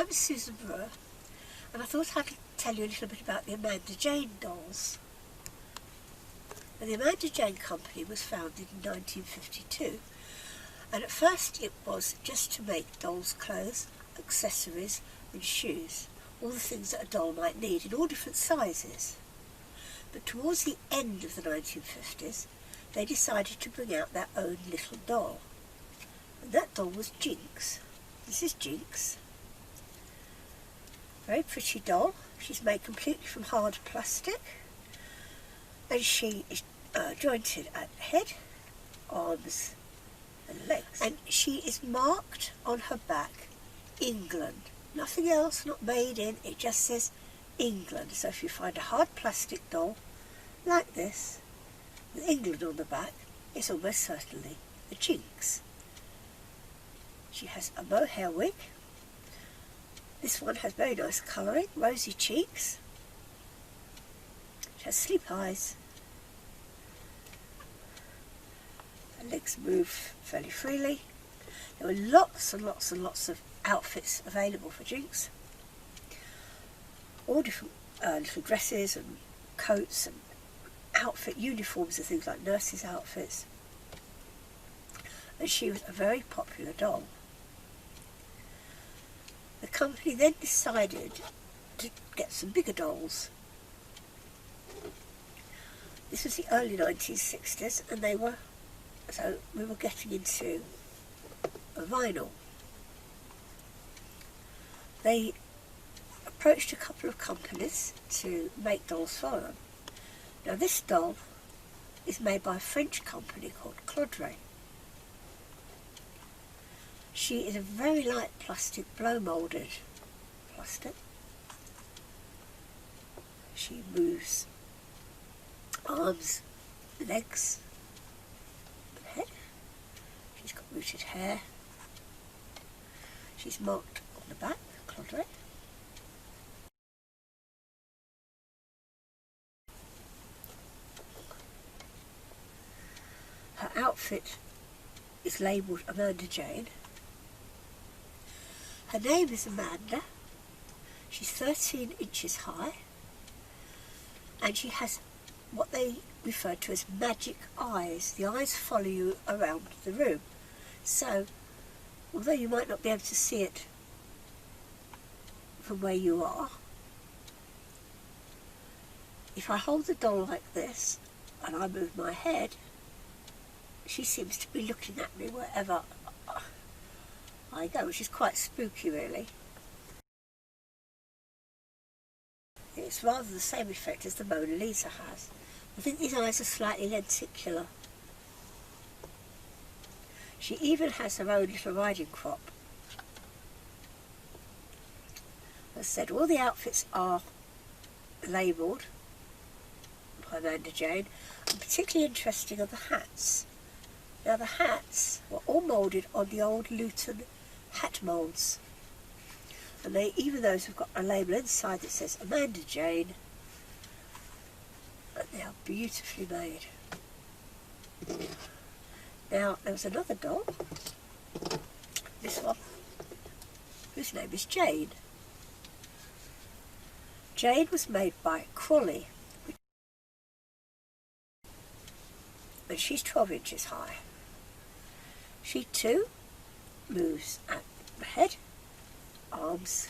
I'm Susan Brewer, and I thought I could tell you a little bit about the Amanda Jane dolls. Now, the Amanda Jane Company was founded in 1952, and at first it was just to make dolls' clothes, accessories and shoes, all the things that a doll might need in all different sizes. But towards the end of the 1950s, they decided to bring out their own little doll, and that doll was Jinx. This is Jinx. Very pretty doll. She's made completely from hard plastic, and she is jointed at the head, arms and legs, and she is marked on her back England. Nothing else, not made in, it just says England. So if you find a hard plastic doll like this with England on the back, it's almost certainly a Jinx. She has a mohair wig. This one has very nice colouring, rosy cheeks. She has sleep eyes. Her legs move fairly freely. There were lots and lots and lots of outfits available for Jinx. All different little dresses and coats and outfit uniforms and things like nurses' outfits. And she was a very popular doll. The company then decided to get some bigger dolls. This was the early 1960s, and we were getting into vinyl. They approached a couple of companies to make dolls for them. Now this doll is made by a French company called Claudre. She is a very light plastic, blow-moulded plastic. She moves arms, legs, and head. She's got rooted hair. She's marked on the back, Claudre. Her outfit is labelled Amanda Jane. Her name is Amanda. She's 13 inches high, and she has what they refer to as magic eyes. The eyes follow you around the room. So, although you might not be able to see it from where you are, if I hold the doll like this and I move my head, she seems to be looking at me wherever I go, which is quite spooky really. It's rather the same effect as the Mona Lisa has. I think these eyes are slightly lenticular. She even has her own little riding crop. As I said, all the outfits are labelled by Amanda Jane, and particularly interesting are the hats. Now the hats were all moulded on the old Luton hat moulds, and even those have got a label inside that says Amanda Jane, and they are beautifully made. Now there was another doll, this one, whose name is Jane. Jane was made by Crawley, and she's 12 inches high. She too moves at the head, arms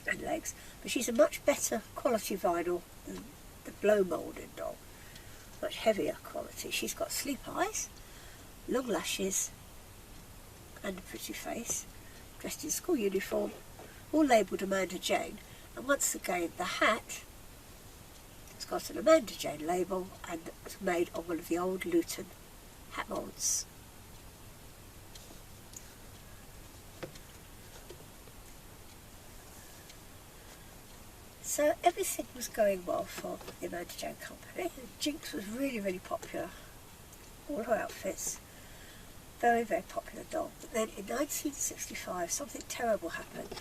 and legs, but she's a much better quality vinyl than the blow moulded doll, much heavier quality. She's got sleep eyes, long lashes and a pretty face, dressed in school uniform, all labelled Amanda Jane, and once again the hat has got an Amanda Jane label and it's made on one of the old Luton hat moulds. So everything was going well for the Amanda Jane Company. Jinx was really, really popular. All her outfits, very, very popular doll. But then in 1965 something terrible happened.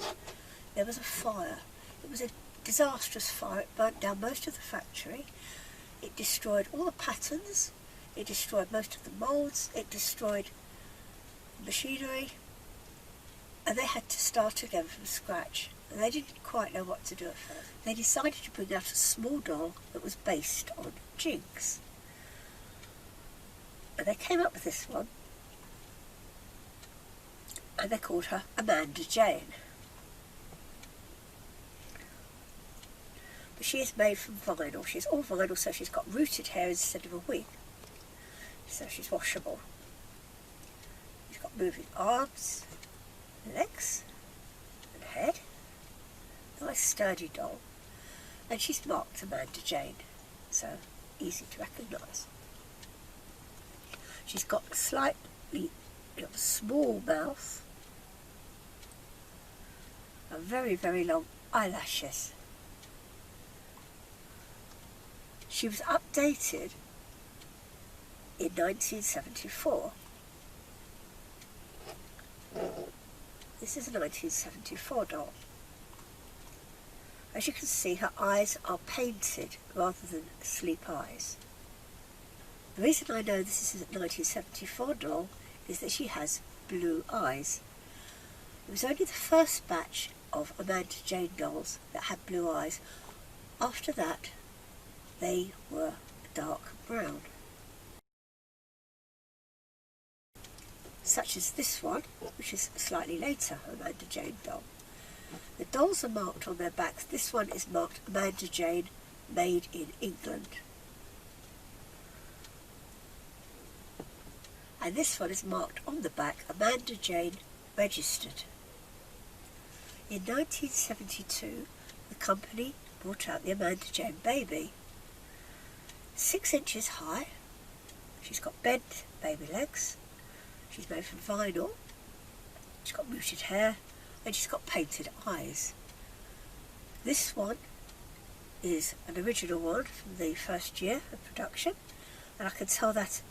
There was a fire. It was a disastrous fire. It burnt down most of the factory. It destroyed all the patterns. It destroyed most of the moulds. It destroyed machinery. and they had to start again from scratch, and they didn't quite know what to do at first. They decided to bring out a small doll that was based on Jinx, and they came up with this one, and they called her Amanda Jane. But she is made from vinyl. She's all vinyl, so she's got rooted hair instead of a wig, so she's washable. She's got moving arms, legs and head. Nice sturdy doll, and she's marked Amanda Jane, so easy to recognise. She's got a slightly small mouth and very, very long eyelashes. She was updated in 1974. This is a 1974 doll. As you can see, her eyes are painted rather than sleep eyes. The reason I know this is a 1974 doll is that she has blue eyes. It was only the first batch of Amanda Jane dolls that had blue eyes. After that, they were dark brown. Such as this one, which is a slightly later Amanda Jane doll. The dolls are marked on their backs. This one is marked Amanda Jane, made in England. And this one is marked on the back, Amanda Jane, registered. In 1972, the company brought out the Amanda Jane baby. 6 inches high. She's got bent baby legs. She's made from vinyl. She's got rooted hair, and she's got painted eyes. This one is an original one from the first year of production, and I can tell that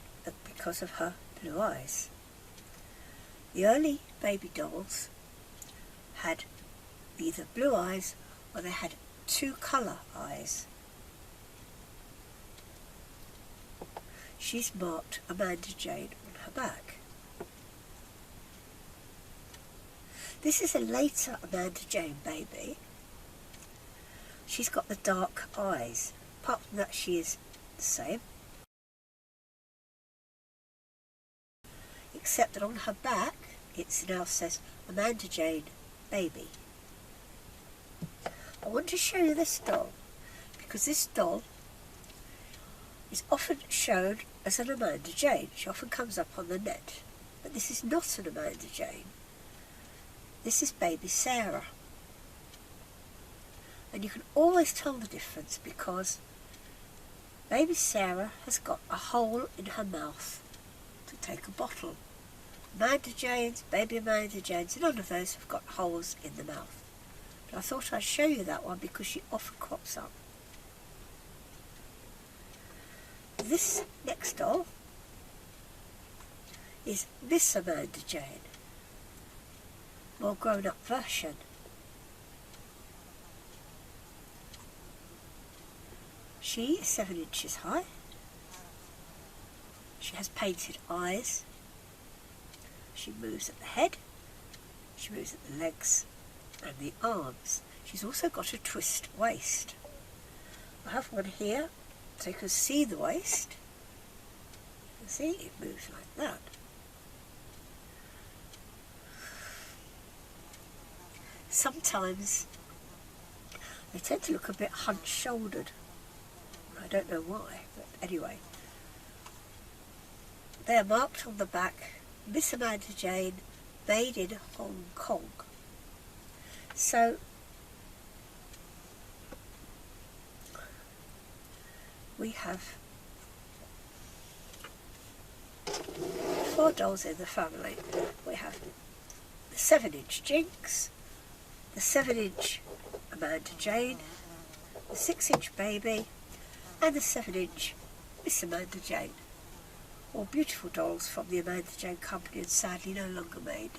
because of her blue eyes. The early baby dolls had either blue eyes or they had 2 colour eyes. She's marked Amanda Jane on her back. This is a later Amanda Jane baby. She's got the dark eyes. Apart from that, she is the same, except that on her back it now says Amanda Jane baby. I want to show you this doll because this doll is often shown as an Amanda Jane. She often comes up on the net, but this is not an Amanda Jane. This is baby Sarah. And you can always tell the difference because baby Sarah has got a hole in her mouth to take a bottle. Amanda Jane's, baby Amanda Jane's, none of those have got holes in the mouth. But I thought I'd show you that one because she often crops up. This next doll is Miss Amanda Jane, more grown-up version. She is 7 inches high. She has painted eyes. She moves at the head. She moves at the legs and the arms. She's also got a twist waist. I have one here so you can see the waist. You can see it moves like that. Sometimes they tend to look a bit hunch-shouldered. I don't know why, but anyway. They are marked on the back, Miss Amanda Jane, made in Hong Kong. So, we have 4 dolls in the family. We have the 7-inch Jinx, the 7-inch Amanda Jane, the 6-inch baby, and the 7-inch Miss Amanda Jane. All beautiful dolls from the Amanda Jane company and sadly no longer made.